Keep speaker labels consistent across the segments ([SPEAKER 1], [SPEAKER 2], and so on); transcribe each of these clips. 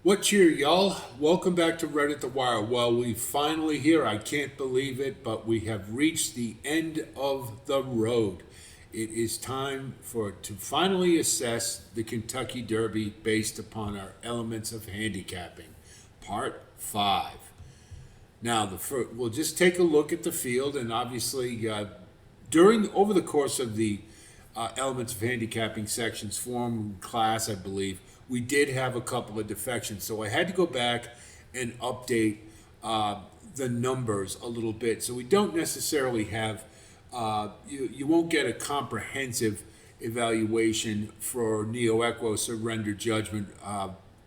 [SPEAKER 1] What cheer, y'all? Welcome back to Reddit the Wire. Well, we finally here. I can't believe it, but we have reached the end of the road. It is time to finally assess the Kentucky Derby based upon our elements of handicapping, Part 5. Now, we'll just take a look at the field, and obviously, during over the course of the elements of handicapping sections form class, I believe we did have a couple of defections, so I had to go back and update the numbers a little bit. So we don't necessarily have you won't get a comprehensive evaluation for Neo Equos or render judgment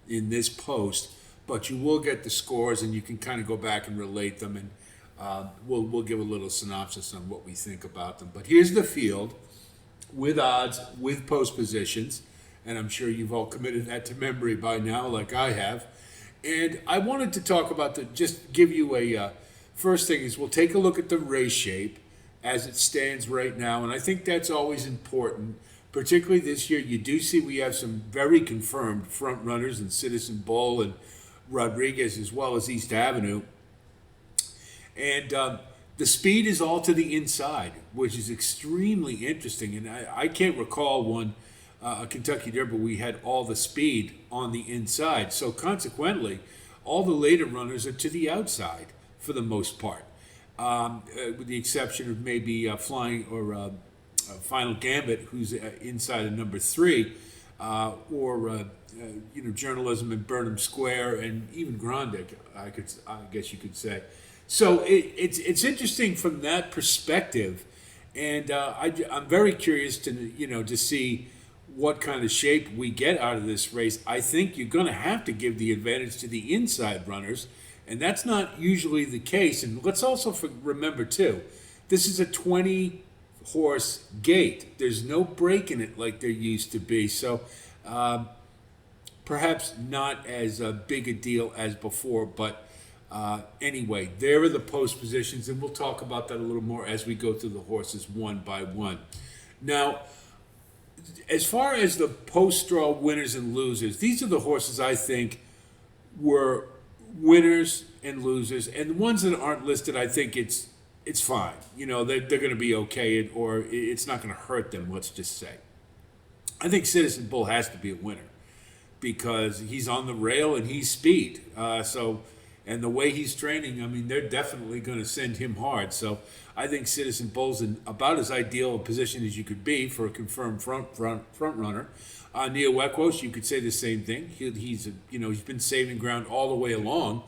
[SPEAKER 1] in this post, but you will get the scores, and you can kind of go back and relate them, and we'll give a little synopsis on what we think about them. But here's the field with odds, with post positions, and I'm sure you've all committed that to memory by now, like I have. And I wanted to talk about just give you a first thing is we'll take a look at the race shape as it stands right now, and I think that's always important. Particularly this year, you do see we have some very confirmed front runners in Citizen Bowl and Rodriguez, as well as East Avenue. And the speed is all to the inside, which is extremely interesting. And I can't recall a Kentucky Derby we had all the speed on the inside. So consequently, all the later runners are to the outside for the most part, with the exception of maybe Flying or Final Gambit, who's inside of number 3, or journalism in Burnham Square, and even Grondick, I guess you could say. So it's interesting from that perspective, and I'm very curious to see what kind of shape we get out of this race. I think you're going to have to give the advantage to the inside runners, and that's not usually the case. And let's also remember too, this is a 20 horse gate. There's no break in it like there used to be. So perhaps not as big a deal as before, but anyway, there are the post positions, and we'll talk about that a little more as we go through the horses one by one. Now, as far as the post-draw winners and losers, these are the horses I think were winners and losers, and the ones that aren't listed, I think it's fine. They're going to be okay, or it's not going to hurt them. Let's just say. I think Citizen Bull has to be a winner because he's on the rail and he's speed. And the way he's training, I mean, they're definitely going to send him hard. So I think Citizen Bull's in about as ideal a position as you could be for a confirmed front runner. Neo Equos, you could say the same thing. He's been saving ground all the way along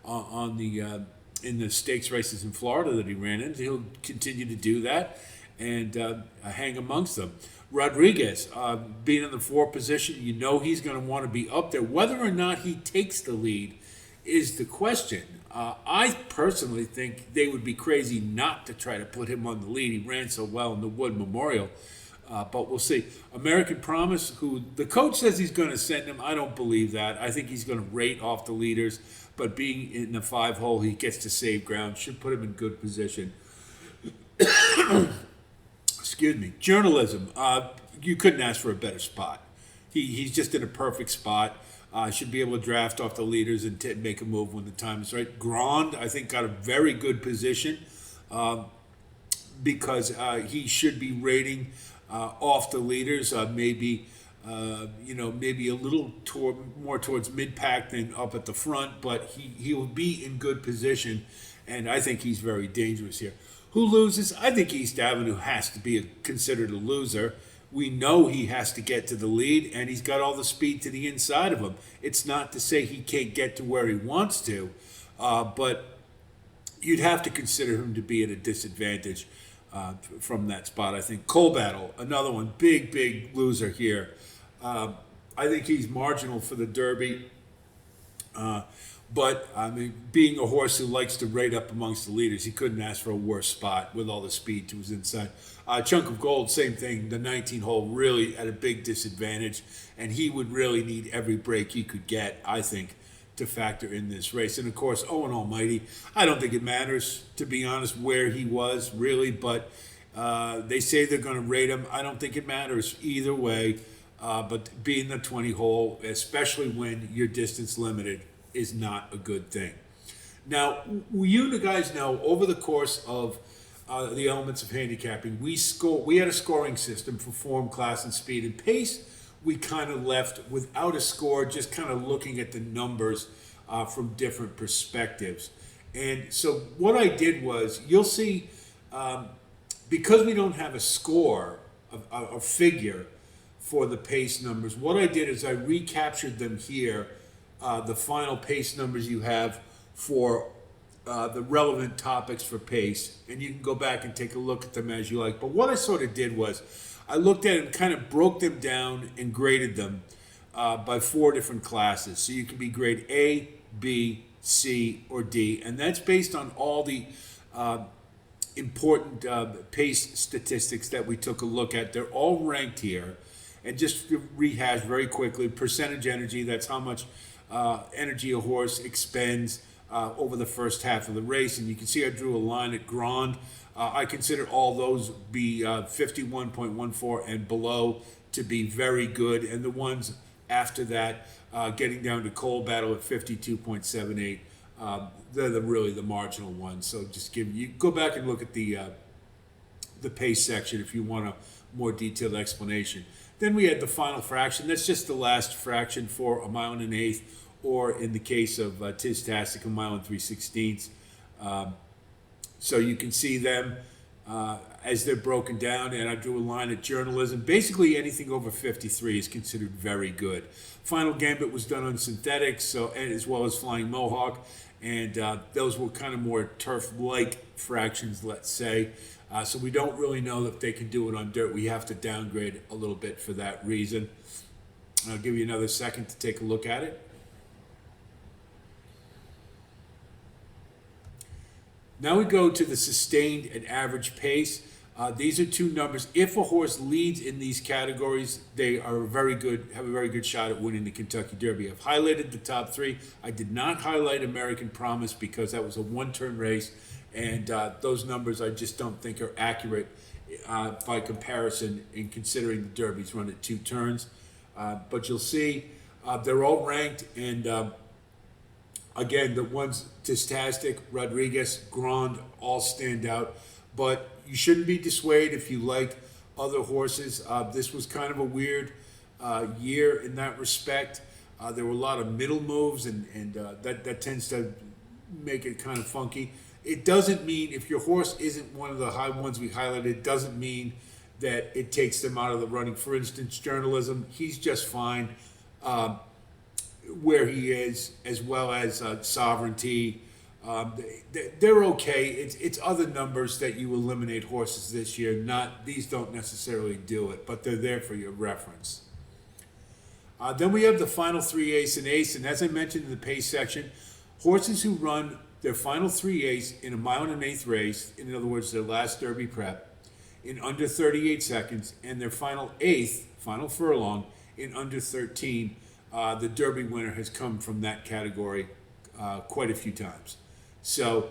[SPEAKER 1] in the stakes races in Florida that he ran in. He'll continue to do that and hang amongst them. Rodriguez, being in the 4 position, he's going to want to be up there. Whether or not he takes the lead is the question. I personally think they would be crazy not to try to put him on the lead. He ran so well in the Wood Memorial, but we'll see. American Promise, who the coach says he's going to send him, I don't believe that. I think he's going to rate off the leaders, but being in the 5 hole, he gets to save ground, should put him in good position. Excuse me. Journalism, you couldn't ask for a better spot. He's just in a perfect spot. Should be able to draft off the leaders and make a move when the time is right. Grand, I think, got a very good position because he should be rating off the leaders. Maybe a little more towards mid-pack than up at the front, but he will be in good position, and I think he's very dangerous here. Who loses? I think East Avenue has to be considered a loser. We know he has to get to the lead, and he's got all the speed to the inside of him. It's not to say he can't get to where he wants to, but you'd have to consider him to be at a disadvantage from that spot. I think Coal Battle, another one, big loser here. I think he's marginal for the Derby. But, I mean, being a horse who likes to rate up amongst the leaders, he couldn't ask for a worse spot with all the speed to his inside. Chunk of Gold, same thing. The 19 hole really at a big disadvantage, and he would really need every break he could get, I think, to factor in this race. And, of course, Owen Almighty, I don't think it matters, to be honest, where he was, really, but they say they're going to rate him. I don't think it matters either way. but being the 20 hole, especially when you're distance limited, is not a good thing. Now, you guys know over the course of the elements of handicapping, we had a scoring system for form, class, and speed. And pace, we kind of left without a score, just kind of looking at the numbers from different perspectives. And so what I did was, you'll see, because we don't have a score, a figure for the pace numbers, what I did is I recaptured them here, the final pace numbers you have for the relevant topics for pace, and you can go back and take a look at them as you like. But what I sort of did was I looked at it and kind of broke them down and graded them by 4 different classes. So you can be grade A, B, C, or D, and that's based on all the important pace statistics that we took a look at. They're all ranked here. And just to rehash very quickly, percentage energy, that's how much energy a horse expends over the first half of the race. And you can see I drew a line at Grand. I consider all those be 51.14 and below to be very good. And the ones after that, getting down to Coal Battle at 52.78, they're really the marginal ones. So just go back and look at the pace section if you want a more detailed explanation. Then we had the final fraction. That's just the last fraction for a mile and an eighth, or in the case of Tiz-Tastic, a mile and 3/16. So you can see them as they're broken down, and I drew a line at journalism. Basically, anything over 53 is considered very good. Final Gambit was done on synthetics, so as well as Flying Mohawk, and those were kind of more turf-like fractions, let's say. So we don't really know if they can do it on dirt. We have to downgrade a little bit for that reason. I'll give you another second to take a look at it. Now we go to the sustained and average pace. These are 2 numbers. If a horse leads in these categories, they are have a very good shot at winning the Kentucky Derby. I've highlighted the top 3. I did not highlight American Promise because that was a 1-turn race, and those numbers I just don't think are accurate by comparison in considering the Derbies run at 2 turns. But you'll see they're all ranked, and again, the ones Tiz-Tastic, Rodriguez, Grand all stand out. But you shouldn't be dissuaded if you like other horses. This was kind of a weird year in that respect. There were a lot of middle moves, and that tends to make it kind of funky. It doesn't mean, if your horse isn't one of the high ones we highlighted, it doesn't mean that it takes them out of the running. For instance, journalism, he's just fine where he is, as well as Sovereignty. They're okay. It's other numbers that you eliminate horses this year. These don't necessarily do it, but they're there for your reference. Then we have the final 3 ace and ace, and as I mentioned in the pace section, horses who run their final 3 ace in a mile and an eighth race, in other words, their last Derby prep, in under 38 seconds, and their final furlong, in under 13. The Derby winner has come from that category quite a few times. So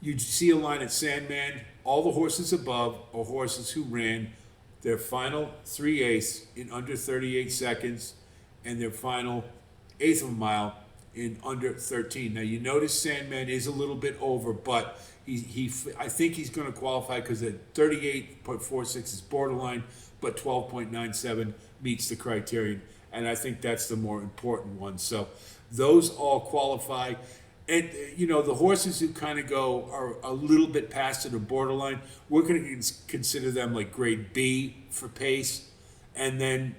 [SPEAKER 1] you see a line at Sandman. All the horses above are horses who ran their final 3 ace in under 38 seconds and their final eighth of a mile in under 13. Now you notice Sandman is a little bit over, but I think he's going to qualify because at 38.46 is borderline, but 12.97 meets the criterion, and I think that's the more important one. So those all qualify. And, the horses who kind of go are a little bit past it or borderline, we're going to consider them like grade B for pace. And then,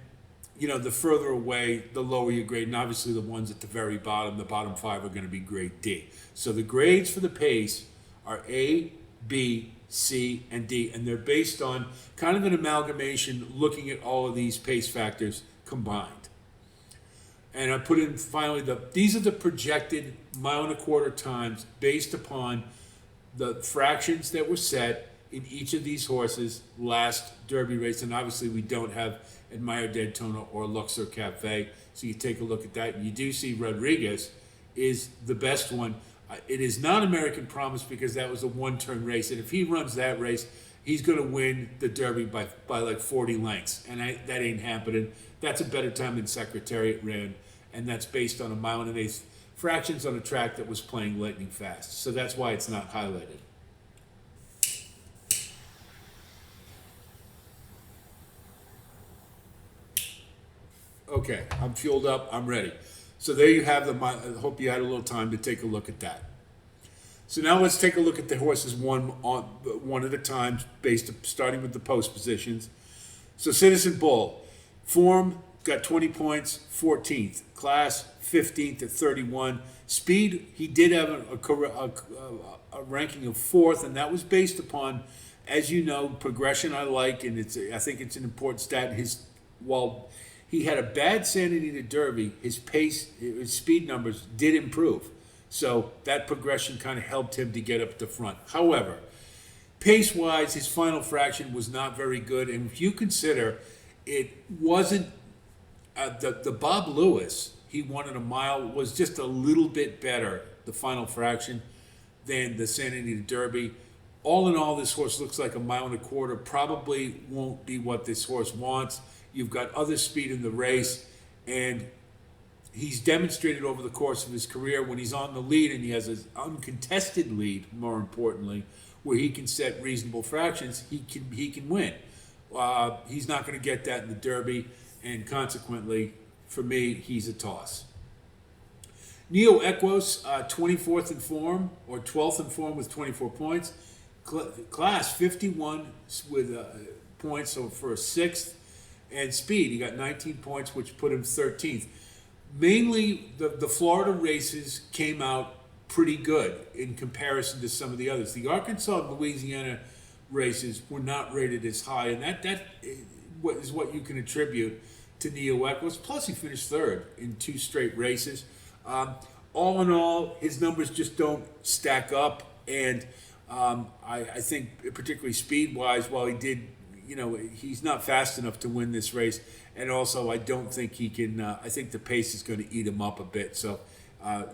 [SPEAKER 1] the further away, the lower your grade. And obviously the ones at the very bottom, the bottom 5 are going to be grade D. So the grades for the pace are A, B, C, and D. And they're based on kind of an amalgamation looking at all of these pace factors combined. And I put in finally these are the projected 1.25 mile times based upon the fractions that were set in each of these horses last Derby race. And obviously we don't have Admire Daytona or Luxor Cafe. So you take a look at that and you do see Rodriguez is the best one. It is not American Promise because that was a 1-turn race. And if he runs that race, he's going to win the Derby by like 40 lengths. And that ain't happening. That's a better time than Secretariat ran. And that's based on a mile and an eighth fractions on a track that was playing lightning fast. So that's why it's not highlighted. Okay, I'm fueled up. I'm ready. So there you have them. I hope you had a little time to take a look at that. So now let's take a look at the horses one at a time, starting with the post positions. So Citizen Bull, form got 20 points, 14th. Class 15th at 31. Speed, he did have a ranking of 4th, and that was based upon, as you know, progression I like, and I think it's an important stat. While he had a bad Santa Anita Derby, his speed numbers did improve. So that progression kind of helped him to get up to front. However, pace-wise, his final fraction was not very good. And if you consider it wasn't the Bob Lewis, he won in a mile, was just a little bit better, the final fraction, than the Santa Anita Derby. All in all, this horse looks like a mile and a quarter. Probably won't be what this horse wants. You've got other speed in the race, and he's demonstrated over the course of his career when he's on the lead, and he has an uncontested lead, more importantly, where he can set reasonable fractions, he can win. He's not going to get that in the Derby, and consequently, for me, he's a toss. Neo Equos, 24th in form, or 12th in form with 24 points. Class 51 with points, so for a 6th. And speed, he got 19 points, which put him 13th. Mainly, the Florida races came out pretty good in comparison to some of the others. The Arkansas and Louisiana races were not rated as high, and that is what you can attribute to Neo Equos. Plus, he finished 3rd in 2 straight races. All in all, his numbers just don't stack up, and I think, particularly speed-wise, while he did, he's not fast enough to win this race. And also, I don't think he can. I think the pace is going to eat him up a bit. So,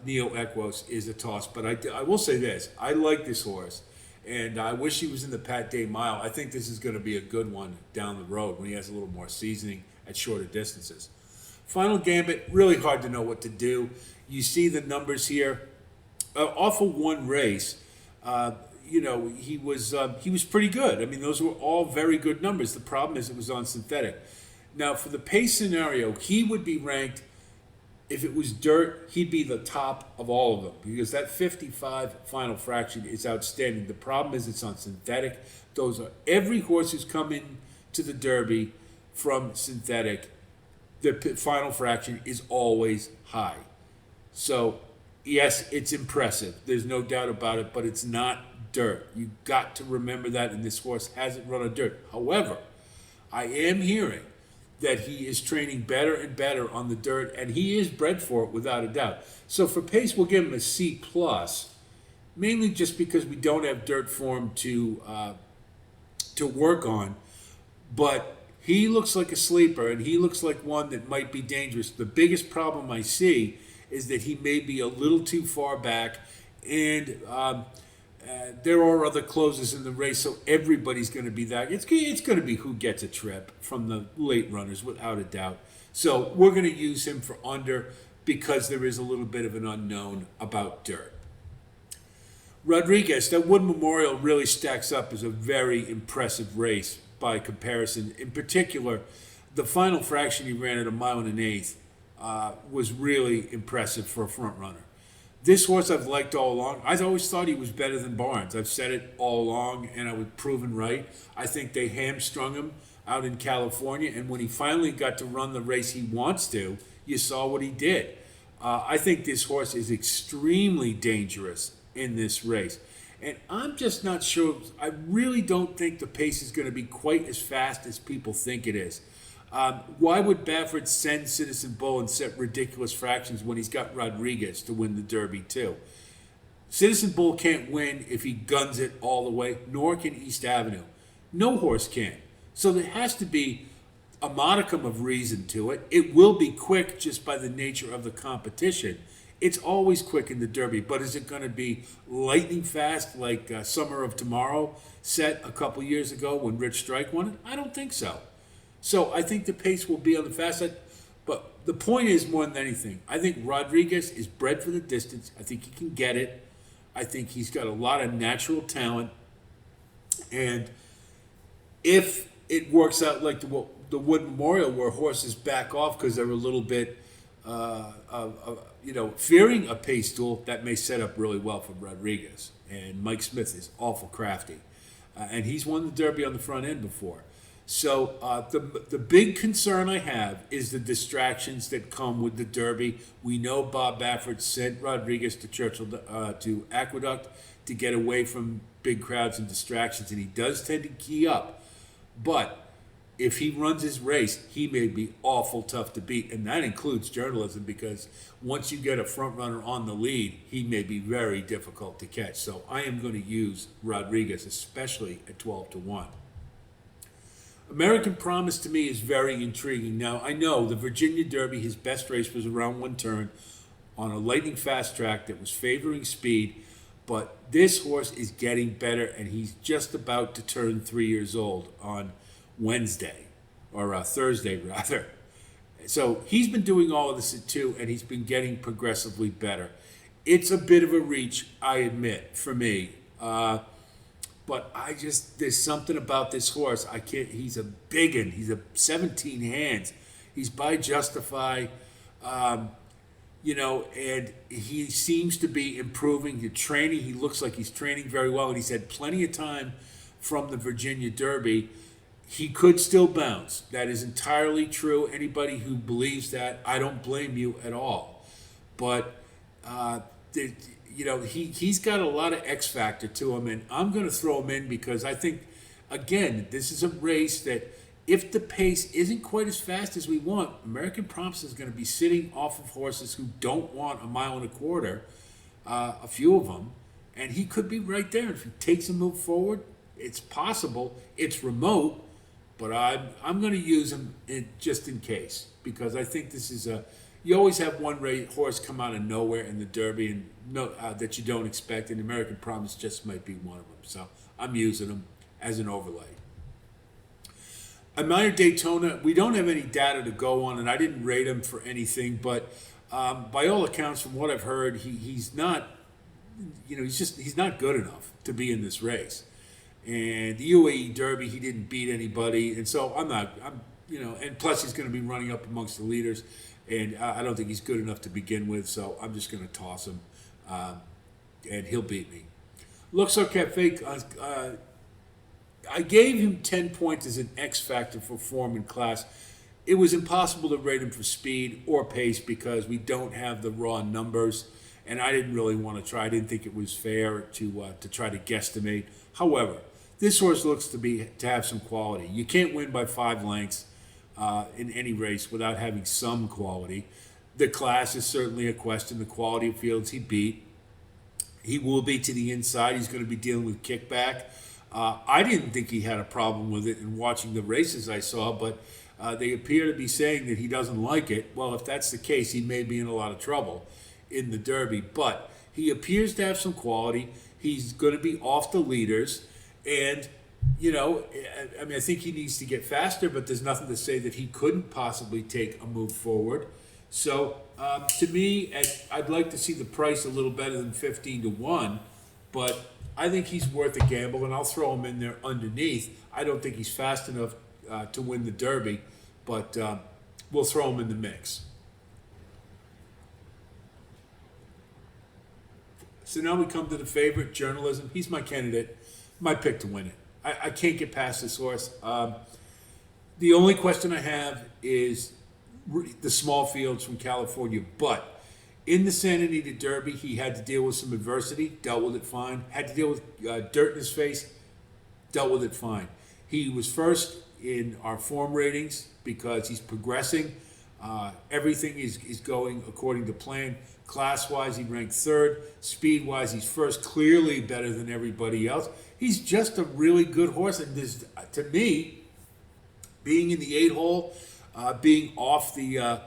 [SPEAKER 1] Neo Equos is a toss. But I will say this: I like this horse, and I wish he was in the Pat Day Mile. I think this is going to be a good one down the road when he has a little more seasoning at shorter distances. Final Gambit, really hard to know what to do. You see the numbers here. Off of one race, he was pretty good. I mean, those were all very good numbers. The problem is it was on synthetic. Now, for the pace scenario, he would be ranked, if it was dirt, he'd be the top of all of them because that 55 final fraction is outstanding. The problem is it's on synthetic. Every horse who's come in to the Derby from synthetic, the final fraction is always high. So, yes, it's impressive. There's no doubt about it, but it's not dirt. You got to remember that, and this horse hasn't run on dirt. However, I am hearing that he is training better and better on the dirt, and he is bred for it without a doubt. So for pace, we'll give him a C+, mainly just because we don't have dirt form to work on. But he looks like a sleeper, and he looks like one that might be dangerous. The biggest problem I see is that he may be a little too far back, and there are other closers in the race, so everybody's going to be that. It's going to be who gets a trip from the late runners, without a doubt. So we're going to use him for under because there is a little bit of an unknown about dirt. Rodriguez, that Wood Memorial really stacks up as a very impressive race by comparison. In particular, the final fraction he ran at a mile and an eighth was really impressive for a front runner. This horse I've liked all along. I've always thought he was better than Barnes. I've said it all along, and I was proven right. I think they hamstrung him out in California, and when he finally got to run the race he wants to, you saw what he did. I think this horse is extremely dangerous in this race. And I'm just not sure. I really don't think the pace is going to be quite as fast as people think it is. Why would Baffert send Citizen Bull and set ridiculous fractions when he's got Rodriguez to win the Derby too? Citizen Bull can't win if he guns it all the way, nor can East Avenue. No horse can. So there has to be a modicum of reason to it. It will be quick just by the nature of the competition. It's always quick in the Derby, but is it going to be lightning fast like Summer of Tomorrow set a couple years ago when Rich Strike won it? I don't think so. So I think the pace will be on the fast side. But the point is, more than anything, I think Rodriguez is bred for the distance. I think he can get it. I think he's got a lot of natural talent. And if it works out like the Wood Memorial, where horses back off because they're a little bit, fearing a pace duel, that may set up really well for Rodriguez. And Mike Smith is awful crafty. And he's won the Derby on the front end before. So the big concern I have is the distractions that come with the Derby. We know Bob Baffert sent Rodriguez to Churchill to Aqueduct to get away from big crowds and distractions, and he does tend to key up. But if he runs his race, he may be awful tough to beat, and that includes journalism, because once you get a front runner on the lead, he may be very difficult to catch. So I am going to use Rodriguez, especially at 12-1. American Promise to me is very intriguing. Now, I know the Virginia Derby, his best race was around one turn on a lightning fast track that was favoring speed, but this horse is getting better, and he's just about to turn 3 years old on Wednesday, or Thursday rather. So he's been doing all of this at 2, and he's been getting progressively better. It's a bit of a reach, I admit, for me. But there's something about this horse. He's a big one. He's a 17 hands. He's by Justify, and he seems to be improving. The training, he looks like he's training very well, and he's had plenty of time from the Virginia Derby. He could still bounce. That is entirely true. Anybody who believes that, I don't blame you at all. But he's got a lot of X factor to him, and I'm going to throw him in because I think, again, this is a race that if the pace isn't quite as fast as we want, American Promise is going to be sitting off of horses who don't want 1.25 miles, a few of them, and he could be right there. If he takes a move forward, it's possible. It's remote, but I'm going to use him just in case, because I think this is you always have one horse come out of nowhere in the Derby and that you don't expect, and American Promise just might be one of them. So I'm using him as an overlay. Admire Daytona, we don't have any data to go on, and I didn't rate him for anything, but by all accounts, from what I've heard, he's not, he's not good enough to be in this race. And the UAE Derby, he didn't beat anybody, and so and plus he's going to be running up amongst the leaders. And I don't think he's good enough to begin with, so I'm just going to toss him, and he'll beat me. Luxor Cafe, I gave him 10 points as an X factor for form and class. It was impossible to rate him for speed or pace because we don't have the raw numbers, and I didn't really want to try. I didn't think it was fair to try to guesstimate. However, this horse looks to have some quality. You can't win by 5 lengths. In any race without having some quality. The class is certainly a question. The quality of fields he beat. He will be to the inside. He's going to be dealing with kickback. I didn't think he had a problem with it in watching the races I saw, but they appear to be saying that he doesn't like it. Well, if that's the case, he may be in a lot of trouble in the Derby. But he appears to have some quality. He's going to be off the leaders, and I think he needs to get faster, but there's nothing to say that he couldn't possibly take a move forward. So, to me, I'd like to see the price a little better than 15-1, but I think he's worth a gamble, and I'll throw him in there underneath. I don't think he's fast enough to win the Derby, but we'll throw him in the mix. So now we come to the favorite, Journalism. He's my candidate, my pick to win it. I can't get past this horse. The only question I have is the small fields from California. But in the Santa Anita Derby, he had to deal with some adversity, dealt with it fine. Had to deal with dirt in his face, dealt with it fine. He was first in our form ratings because he's progressing. Everything is going according to plan. Class-wise, he ranked third. Speed-wise, he's first, clearly better than everybody else. He's just a really good horse. And this, to me, being in the 8-hole, being off the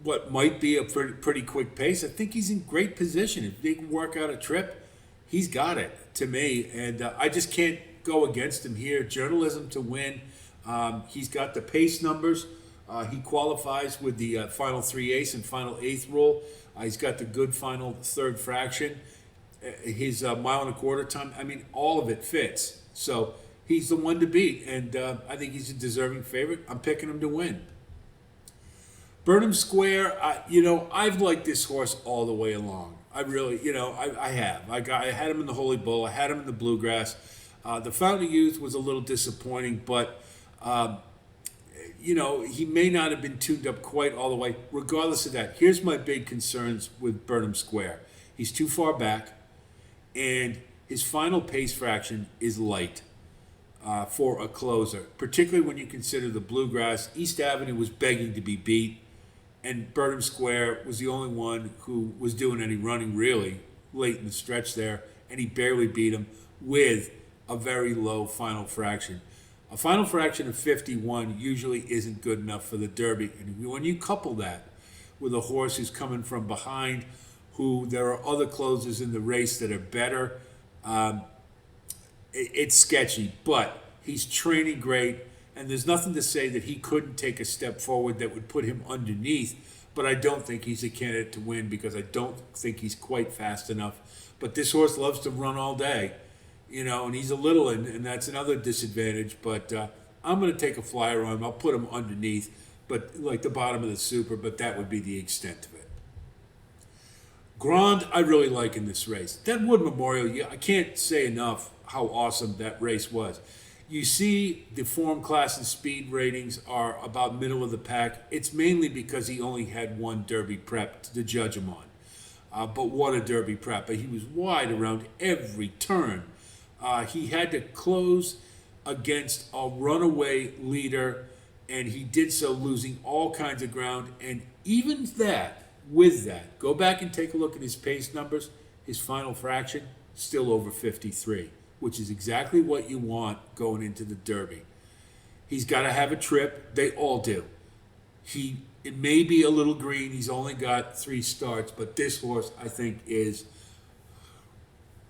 [SPEAKER 1] what might be a pretty quick pace. I think he's in great position. If they can work out a trip, he's got it to me. And I just can't go against him here. Journalism to win. He's got the pace numbers. He qualifies with the final 3/8 and final eighth rule. He's got the good final third fraction. His mile and a quarter time. I mean, all of it fits. So he's the one to beat. And I think he's a deserving favorite. I'm picking him to win. Burnham Square, I've liked this horse all the way along. I really, I have. I had him in the Holy Bull. I had him in the Bluegrass. The Fountain of Youth was a little disappointing, but, he may not have been tuned up quite all the way. Regardless of that, here's my big concerns with Burnham Square. He's too far back, and his final pace fraction is light for a closer, particularly when you consider the Bluegrass. East Avenue was begging to be beat. And Burnham Square was the only one who was doing any running really late in the stretch there, and he barely beat him with a very low final fraction. A final fraction of 51 usually isn't good enough for the Derby. And when you couple that with a horse who's coming from behind, who there are other closers in the race that are better, it's sketchy. But he's training great. And there's nothing to say that he couldn't take a step forward that would put him underneath. But I don't think he's a candidate to win because I don't think he's quite fast enough. But this horse loves to run all day, and he's a little, and that's another disadvantage. But I'm going to take a flyer on him. I'll put him underneath, but like the bottom of the super, but that would be the extent of it. Grand, I really like in this race. Deadwood Memorial, I can't say enough how awesome that race was. You see the form, class, and speed ratings are about middle of the pack. It's mainly because he only had one Derby prep to judge him on. But what a Derby prep. He was wide around every turn. He had to close against a runaway leader, and he did so losing all kinds of ground. And even that, with that, go back and take a look at his pace numbers. His final fraction, still over 53. Which is exactly what you want going into the Derby. He's got to have a trip. They all do. It may be a little green. He's only got 3 starts, but this horse, I think, is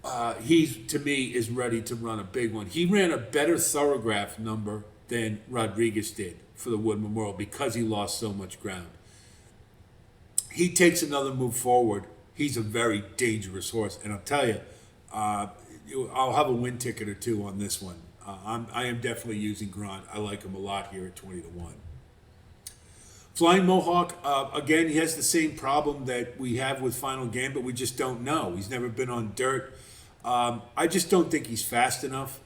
[SPEAKER 1] to me, is ready to run a big one. He ran a better Thorograph number than Rodriguez did for the Wood Memorial because he lost so much ground. He takes another move forward. He's a very dangerous horse, and I'll tell you, I'll have a win ticket or two on this one. I am definitely using Grant. I like him a lot here at 20-1. Flying Mohawk, again, he has the same problem that we have with Final Gambit. We just don't know. He's never been on dirt. I just don't think he's fast enough.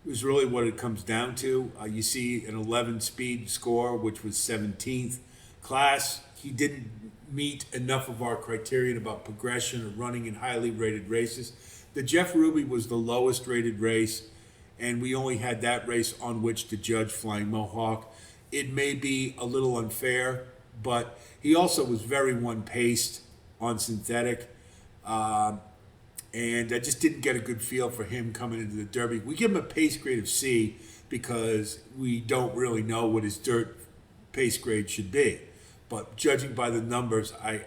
[SPEAKER 1] Is really what it comes down to. You see an 11 speed score, which was 17th. Class, he didn't meet enough of our criterion about progression or running in highly rated races. The Jeff Ruby was the lowest rated race, and we only had that race on which to judge Flying Mohawk. It may be a little unfair, but he also was very one-paced on synthetic, and I just didn't get a good feel for him coming into the Derby. We give him a pace grade of C because we don't really know what his dirt pace grade should be. But judging by the numbers, I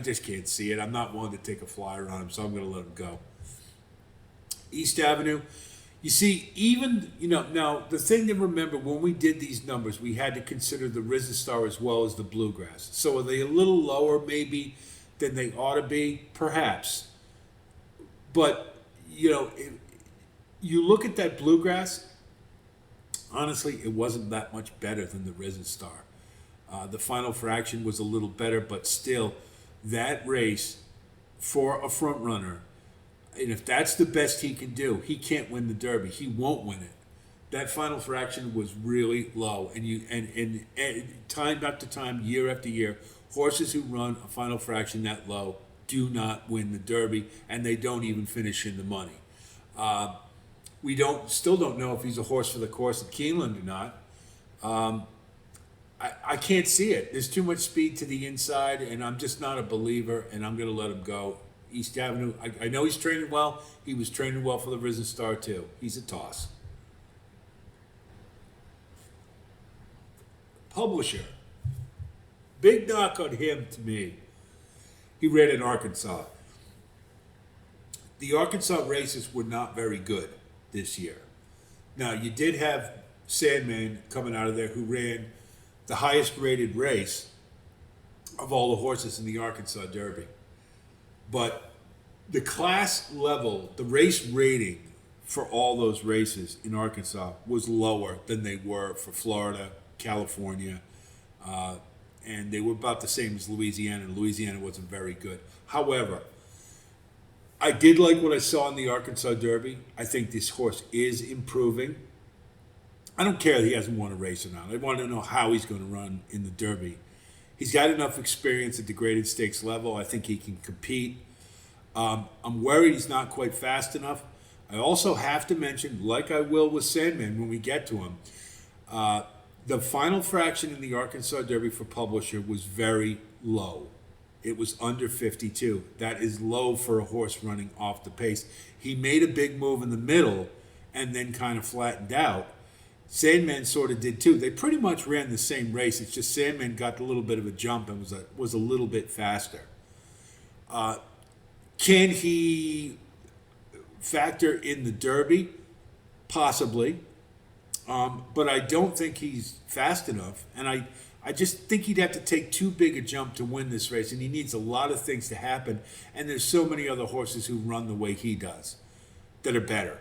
[SPEAKER 1] just can't see it. I'm not willing to take a flyer on him, so I'm going to let him go. East Avenue. You see, even, now the thing to remember, when we did these numbers, we had to consider the Risen Star as well as the Bluegrass. So are they a little lower maybe than they ought to be? Perhaps. But, if you look at that Bluegrass, honestly, it wasn't that much better than the Risen Star. The final fraction was a little better, but still, that race for a front runner, and if that's the best he can do, he can't win the Derby. He won't win it. That final fraction was really low, and time after time, year after year, horses who run a final fraction that low do not win the Derby, and they don't even finish in the money. We still don't know if he's a horse for the course at Keeneland or not. I can't see it. There's too much speed to the inside, and I'm just not a believer, and I'm going to let him go. East Avenue, I know he's training well. He was training well for the Risen Star, too. He's a toss. Publisher. big knock on him to me, he ran in Arkansas. The Arkansas races were not very good this year. Now, you did have Sandman coming out of there who ran the highest rated race of all the horses in the Arkansas Derby. But the class level, the race rating for all those races in Arkansas was lower than they were for Florida, California, and they were about the same as Louisiana, and Louisiana wasn't very good. However, I did like what I saw in the Arkansas Derby. I think this horse is improving. I don't care that he hasn't won a race or not. I want to know how he's going to run in the Derby. He's got enough experience at the graded stakes level. I think he can compete. I'm worried he's not quite fast enough. I also have to mention, like I will with Sandman when we get to him, the final fraction in the Arkansas Derby for Publisher was very low. It was under 52. That is low for a horse running off the pace. He made a big move in the middle and then kind of flattened out. Sandman sort of did too. They pretty much ran the same race. It's just Sandman got a little bit of a jump and was a little bit faster. Can he factor in the Derby? Possibly. But I don't think he's fast enough. And I just think he'd have to take too big a jump to win this race. And he needs a lot of things to happen. And there's so many other horses who run the way he does that are better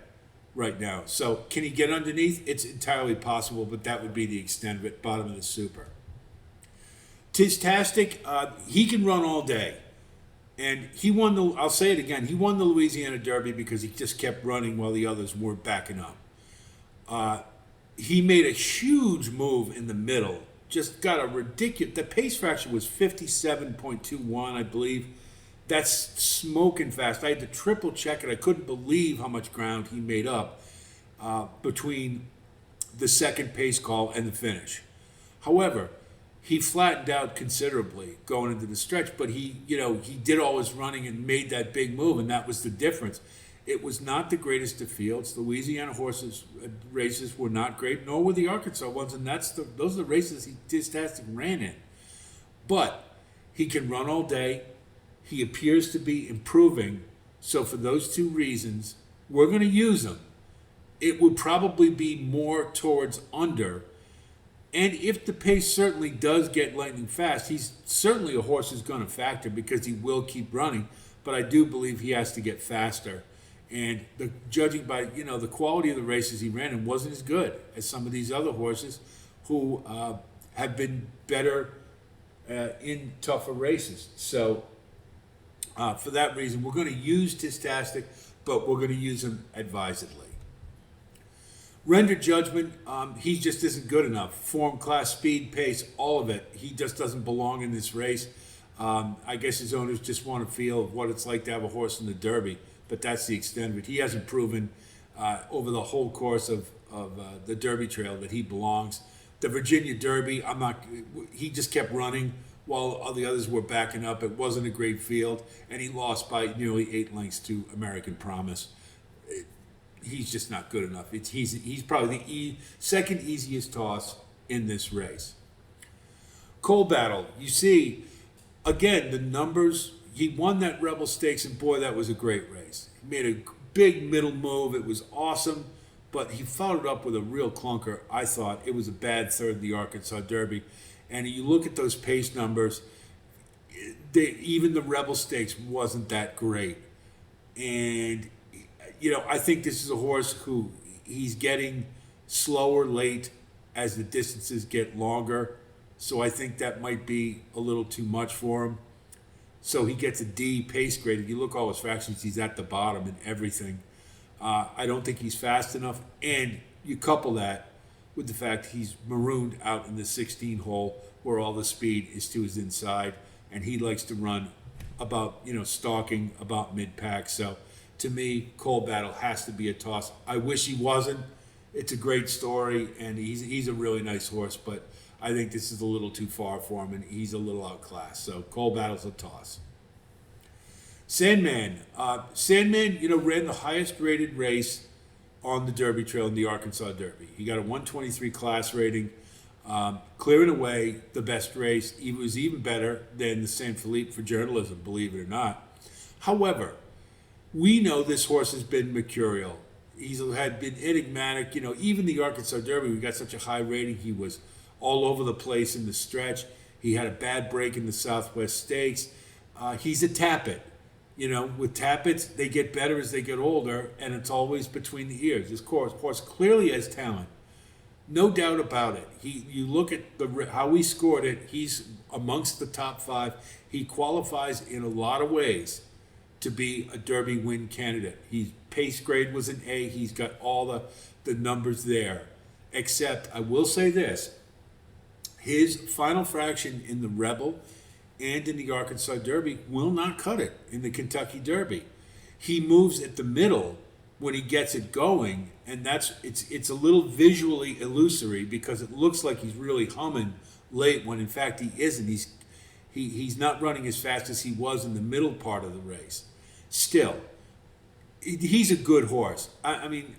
[SPEAKER 1] right now. So can he get underneath? It's entirely possible, but that would be the extent of it, bottom of the super. Tistastic, he can run all day. And he won I'll say it again, he won the Louisiana Derby because he just kept running while the others weren't backing up. He made a huge move in the middle, just got a ridiculous, the pace fraction was 57.21, I believe. That's smoking fast. I had to triple check it. I couldn't believe how much ground he made up between the second pace call and the finish. However, he flattened out considerably going into the stretch, but he did all his running and made that big move, and that was the difference. It was not the greatest of fields. Louisiana races were not great, nor were the Arkansas ones, and those are the races he Tistastic ran in. But he can run all day. He appears to be improving. So for those two reasons, we're going to use him. It would probably be more towards under. And if the pace certainly does get lightning fast, he's certainly a horse who's going to factor because he will keep running. But I do believe he has to get faster. And judging by the quality of the races he ran in wasn't as good as some of these other horses who have been better in tougher races. So for that reason, we're going to use Tistastic, but we're going to use him advisedly. Render Judgment, he just isn't good enough. Form, class, speed, pace, all of it. He just doesn't belong in this race. I guess his owners just want to feel what it's like to have a horse in the Derby, but that's the extent of it. He hasn't proven over the whole course of the Derby Trail that he belongs. The Virginia Derby, he just kept running while all the others were backing up. It wasn't a great field, and he lost by nearly 8 lengths to American Promise. He's just not good enough. He's probably the second easiest toss in this race. Coal Battle, you see, again, the numbers. He won that Rebel Stakes, and boy, that was a great race. He made a big middle move. It was awesome, but he followed up with a real clunker. I thought it was a bad third in the Arkansas Derby. And you look at those pace numbers, even the Rebel Stakes wasn't that great. And I think this is a horse who he's getting slower late as the distances get longer. So I think that might be a little too much for him. So he gets a D pace grade. If you look at all his fractions, he's at the bottom in everything. I don't think he's fast enough. And you couple that with the fact he's marooned out in the 16 hole where all the speed is to his inside. And he likes to run about, stalking about mid-pack. So to me, Coal Battle has to be a toss. I wish he wasn't. It's a great story, and he's a really nice horse, but I think this is a little too far for him, and he's a little outclassed. So Coal Battle's a toss. Sandman. Sandman, ran the highest rated race on the Derby Trail in the Arkansas Derby. He got a 123 class rating. Clearing away the best race. He was even better than the San Felipe for journalism, believe it or not. However, we know this horse has been mercurial. He's had been enigmatic. Even the Arkansas Derby, we got such a high rating. He was all over the place in the stretch. He had a bad break in the Southwest Stakes. He's a tappet. With tappets, they get better as they get older, and it's always between the ears. This horse clearly has talent. No doubt about it. You look at how he scored it. He's amongst the top 5. He qualifies in a lot of ways to be a Derby win candidate. His pace grade was an A. He's got all the numbers there. Except, I will say this, his final fraction in the Rebel and in the Arkansas Derby will not cut it in the Kentucky Derby. He moves at the middle when he gets it going, and it's a little visually illusory because it looks like he's really humming late when in fact he isn't. He's not running as fast as he was in the middle part of the race. Still, he's a good horse. I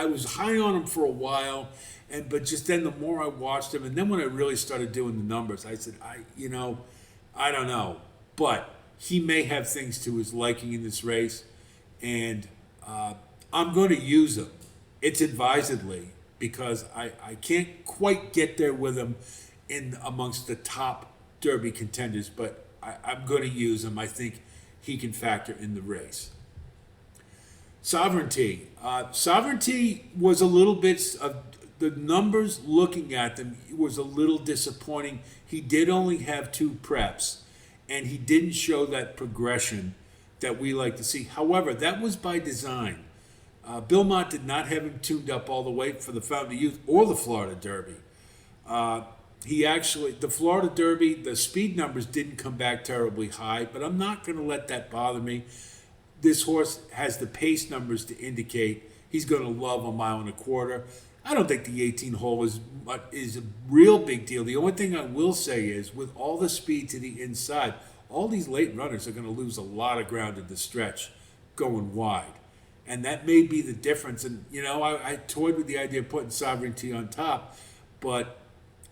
[SPEAKER 1] was high on him for a while, but just then the more I watched him, and then when I really started doing the numbers, I said, I don't know, but he may have things to his liking in this race, and I'm going to use him. It's advisedly because I can't quite get there with him in amongst the top Derby contenders, but I'm going to use him. I think he can factor in the race. Sovereignty. Sovereignty was a little bit of the numbers looking at them was a little disappointing. He did only have 2 preps, and he didn't show that progression that we like to see. However, that was by design. Bill Mott did not have him tuned up all the way for the Fountain of Youth or the Florida Derby. The Florida Derby, the speed numbers didn't come back terribly high, but I'm not going to let that bother me. This horse has the pace numbers to indicate he's going to love a 1.25 miles. I don't think the 18 hole is a real big deal. The only thing I will say is with all the speed to the inside, all these late runners are going to lose a lot of ground in the stretch going wide. And that may be the difference. And, I toyed with the idea of putting Sovereignty on top, but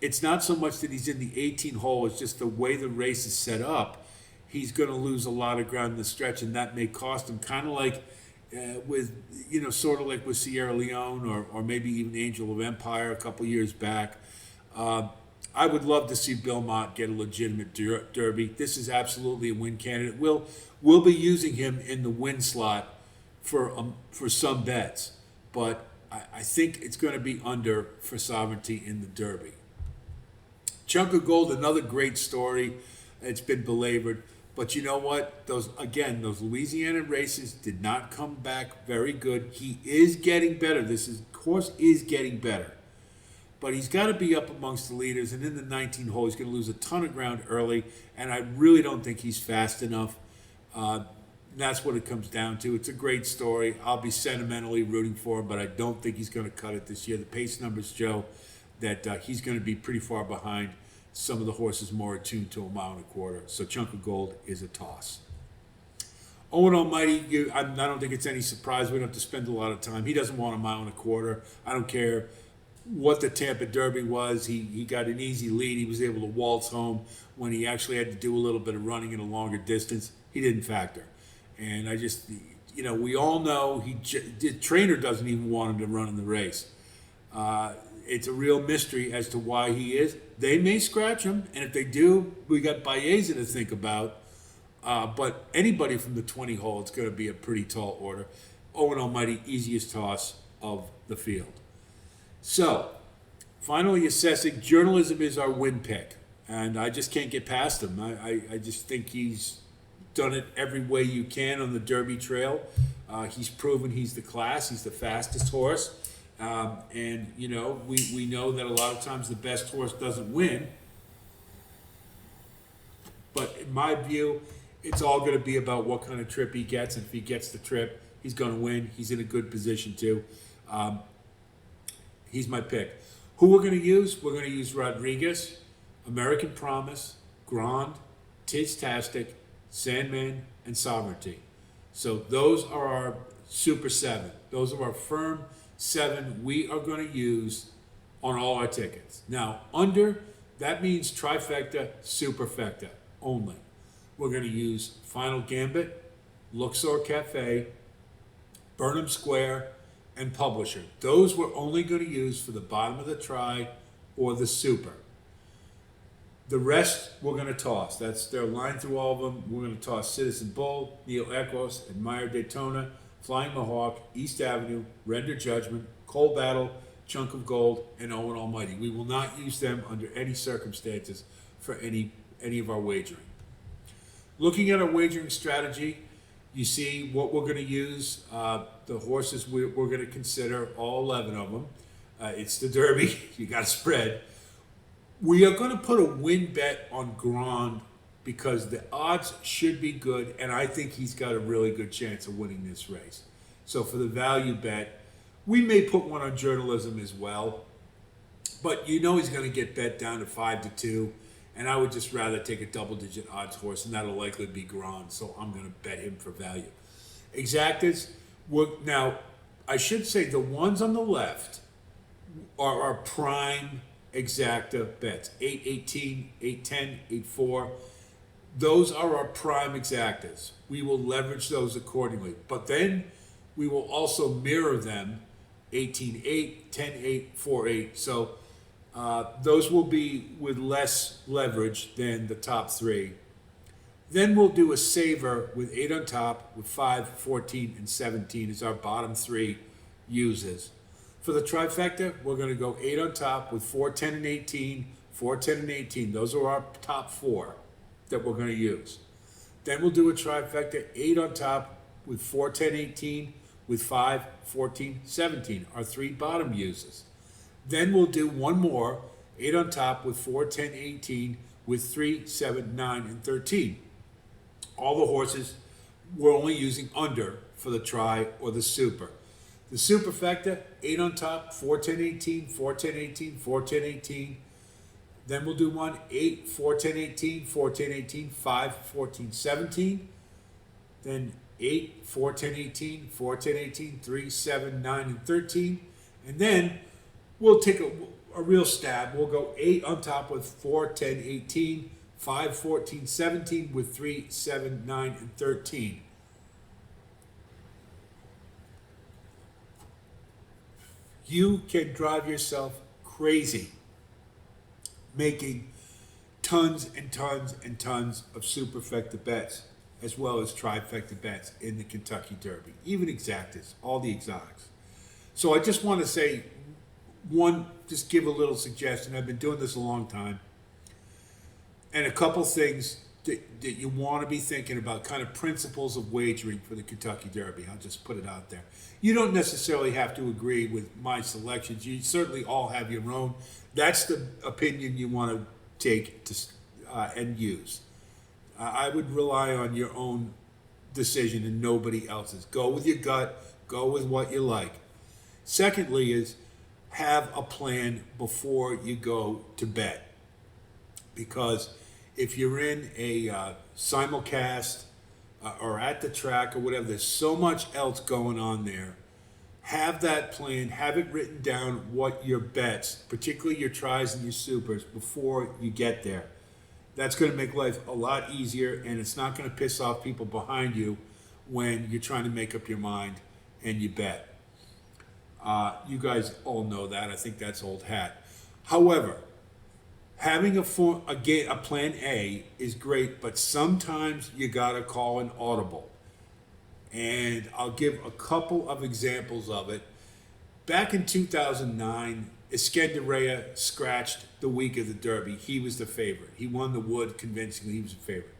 [SPEAKER 1] it's not so much that he's in the 18 hole, it's just the way the race is set up. He's going to lose a lot of ground in the stretch, and that may cost him, kind of like sort of like with Sierra Leone or maybe even Angel of Empire a couple years back. I would love to see Bill Mott get a legitimate Derby. This is absolutely a win candidate. We'll be using him in the win slot for some bets, but I think it's going to be under for Sovereignty in the Derby. Chunk of Gold, another great story. It's been belabored. But you know what? Those Louisiana races did not come back very good. He is getting better. Horse is getting better. But he's got to be up amongst the leaders. And in the 19 hole, he's going to lose a ton of ground early. And I really don't think he's fast enough. That's what it comes down to. It's a great story. I'll be sentimentally rooting for him, but I don't think he's going to cut it this year. The pace numbers show that he's going to be pretty far behind some of the horses more attuned to 1.25 miles. So Chunk of Gold is a toss. Owen Almighty, I don't think it's any surprise. We don't have to spend a lot of time. He doesn't want 1.25 miles. I don't care what the Tampa Derby was. He got an easy lead. He was able to waltz home when he actually had to do a little bit of running in a longer distance. He didn't factor. And I just, we all know the trainer doesn't even want him to run in the race. It's a real mystery as to why he is. They may scratch him, and if they do, we got Baeza to think about. But anybody from the 20 hole, it's going to be a pretty tall order. Owen Almighty, easiest toss of the field. So, finally assessing, journalism is our win pick, and I just can't get past him. I just think he's done it every way you can on the Derby trail. He's proven he's the class. He's the fastest horse. And, we know that a lot of times the best horse doesn't win. But in my view, it's all going to be about what kind of trip he gets. And if he gets the trip, he's going to win. He's in a good position too. He's my pick. Who we're going to use? We're going to use Rodriguez, American Promise, Grand, Tistastic, Sandman, and Sovereignty. So those are our Super 7. Those are our firm 7 we are going to use on all our tickets. Now, under, that means trifecta, superfecta only. We're going to use Final Gambit, Luxor Cafe, Burnham Square, and Publisher. Those we're only going to use for the bottom of the tri or the super. The rest we're going to toss. That's their line through all of them. We're going to toss Citizen Bull, Neo Equos, Admire Daytona, Flying Mohawk, East Avenue, Render Judgment, Cold Battle, Chunk of Gold, and Owen Almighty. We will not use them under any circumstances for any of our wagering. Looking at our wagering strategy, you see what we're going to use. The horses we're going to consider, all 11 of them. It's the Derby. You got to spread. We are going to put a win bet on Grand because the odds should be good, and I think he's got a really good chance of winning this race. So for the value bet, we may put one on Journalism as well, but you know he's going to get bet down to 5-2, and I would just rather take a double-digit odds horse, and that'll likely be Grand, so I'm going to bet him for value. Exactas, now, I should say the ones on the left are our prime exacta bets. 8-18, 8-10, 8-4. Those are our prime exactas. We will leverage those accordingly. But then we will also mirror them 18-8, 10-8, 4-8. So those will be with less leverage than the top three. Then we'll do a saver with 8 on top, with 5, 14, and 17 as our bottom three uses. For the trifecta, we're going to go 8 on top with 4, 10, and 18, 4, 10, and 18. Those are our top four that we're going to use. Then we'll do a trifecta, 8 on top with 4, 10, 18, with 5, 14, 17, our three bottom uses. Then we'll do one more, 8 on top with 4, 10, 18, with 3, 7, 9, and 13. All the horses we're only using under for the tri or the super. The superfecta, 8 on top, 4, 10, 18, 4, 10, 18, 4, 10, 18. Then we'll do one, 8, 4, 10, 18, 4, 10, 18, 5, 14, 17. Then 8, 4, 10, 18, 4, 10, 18, 3, 7, 9, and 13. And then we'll take a real stab. We'll go 8 on top with 4, 10, 18, 5, 14, 17 with 3, 7, 9, and 13. You can drive yourself crazy making tons and tons and tons of superfecta bets as well as trifecta bets in the Kentucky Derby, even exactas, all the exotics. So I just want to say just give a little suggestion. I've been doing this a long time. And a couple things that you want to be thinking about, kind of principles of wagering for the Kentucky Derby. I'll just put it out there. You don't necessarily have to agree with my selections. You certainly all have your own. That's the opinion you want to take and use. I would rely on your own decision and nobody else's. Go with your gut. Go with what you like. Secondly is have a plan before you go to bet. Because if you're in a simulcast or at the track or whatever, there's so much else going on there. Have that plan, have it written down what your bets, particularly your tries and your supers, before you get there. That's going to make life a lot easier, and it's not going to piss off people behind you when you're trying to make up your mind and you bet. You guys all know that. I think that's old hat. However, having a plan A is great, but sometimes you gotta call an audible. And I'll give a couple of examples of it. Back in 2009, Escandarea scratched the week of the Derby. He was the favorite. He won the Wood convincingly. He was the favorite.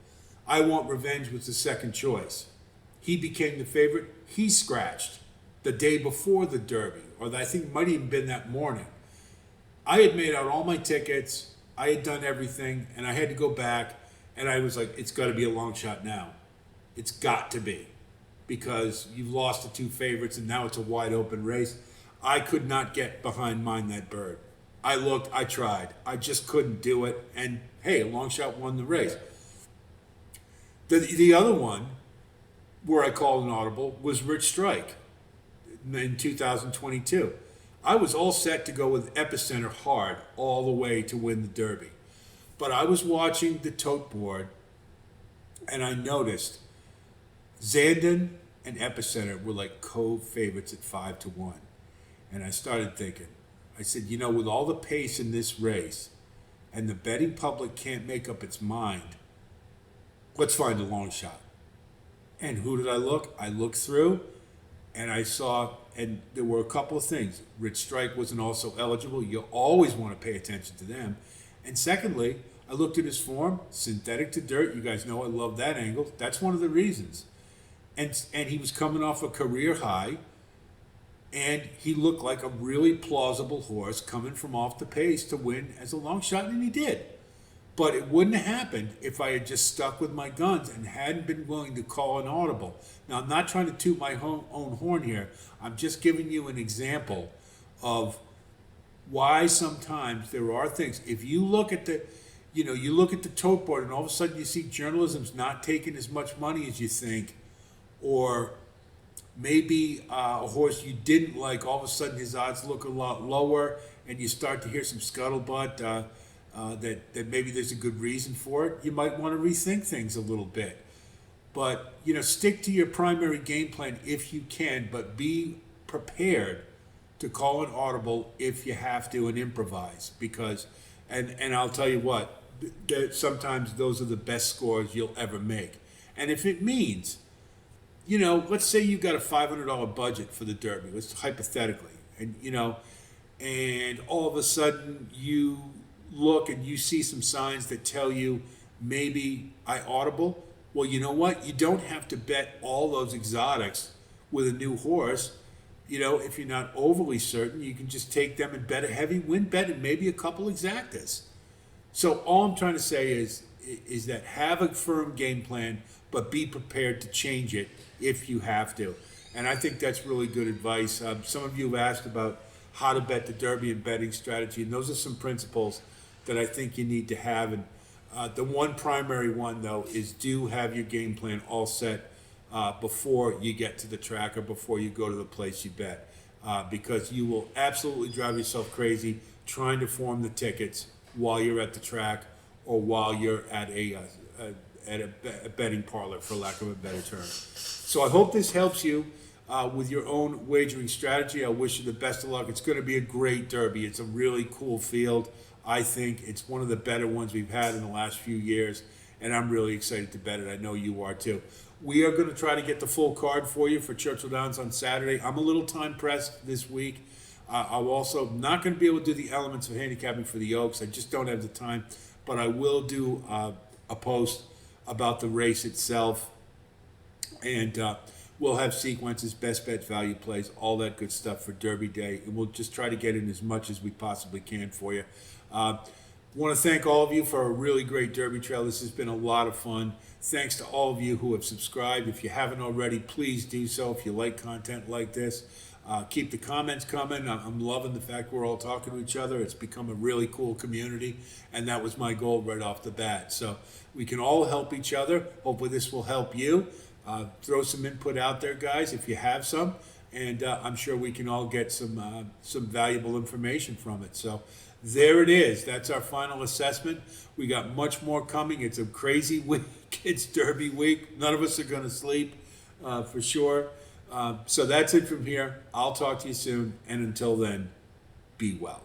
[SPEAKER 1] I Want Revenge was the second choice. He became the favorite. He scratched the day before the Derby, or I think it might even been that morning. I had made out all my tickets. I had done everything, and I had to go back, and I was like, it's got to be a long shot now. It's got to be, because you've lost the two favorites, and now it's a wide open race. I could not get behind Mind That Bird. I looked, I tried. I just couldn't do it, and hey, a long shot won the race. The other one, where I called an audible, was Rich Strike in 2022. I was all set to go with Epicenter hard all the way to win the Derby. But I was watching the tote board and I noticed Zandon and Epicenter were like co-favorites at 5-1. And I started thinking, I said, you know, with all the pace in this race and the betting public can't make up its mind, let's find a long shot. And who did I look? I looked through and I saw, and there were a couple of things. Rich Strike wasn't also eligible. You always want to pay attention to them. And secondly, I looked at his form, synthetic to dirt. You guys know I love that angle. That's one of the reasons. And he was coming off a career high, and he looked like a really plausible horse coming from off the pace to win as a long shot, and he did. But it wouldn't have happened if I had just stuck with my guns and hadn't been willing to call an audible. Now, I'm not trying to toot my own horn here. I'm just giving you an example of why sometimes there are things. If you look at the, you look at the tote board and all of a sudden you see journalism's not taking as much money as you think, or maybe a horse you didn't like, all of a sudden his odds look a lot lower, and you start to hear some scuttlebutt that maybe there's a good reason for it. You might want to rethink things a little bit. But, stick to your primary game plan if you can, but be prepared to call an audible if you have to and improvise. Because, and I'll tell you what, sometimes those are the best scores you'll ever make. And if it means, let's say you got a $500 budget for the Derby, let's hypothetically, and all of a sudden you look and you see some signs that tell you maybe I audible. Well, you know what? You don't have to bet all those exotics with a new horse. If you're not overly certain, you can just take them and bet a heavy win bet and maybe a couple exactas. So all I'm trying to say is that have a firm game plan, but be prepared to change it if you have to. And I think that's really good advice. Some of you have asked about how to bet the Derby and betting strategy, and those are some principles that I think you need to have. And the one primary one, though, is do have your game plan all set before you get to the track or before you go to the place you bet, because you will absolutely drive yourself crazy trying to form the tickets while you're at the track or while you're at a betting parlor, for lack of a better term. So I hope this helps you with your own wagering strategy. I wish you the best of luck. It's going to be a great Derby. It's a really cool field. I think it's one of the better ones we've had in the last few years, and I'm really excited to bet it. I know you are too. We are going to try to get the full card for you for Churchill Downs on Saturday. I'm a little time pressed this week. I'm also not going to be able to do the elements of handicapping for the Oaks. I just don't have the time, but I will do a post about the race itself, and we'll have sequences, best bet, value plays, all that good stuff for Derby Day, and we'll just try to get in as much as we possibly can for you. Want to thank all of you for a really great Derby trail. This has been a lot of fun. Thanks to all of you who have subscribed. If you haven't already, please do so. If you like content like this, keep the comments coming. I'm loving the fact we're all talking to each other. It's become a really cool community, and that was my goal right off the bat. So we can all help each other. Hopefully this will help you. Throw some input out there, guys, if you have some, and I'm sure we can all get some valuable information from it. So there it is. That's our final assessment. We got much more coming. It's a crazy week. It's Derby week. None of us are going to sleep for sure. So that's it from here. I'll talk to you soon, and until then, be well.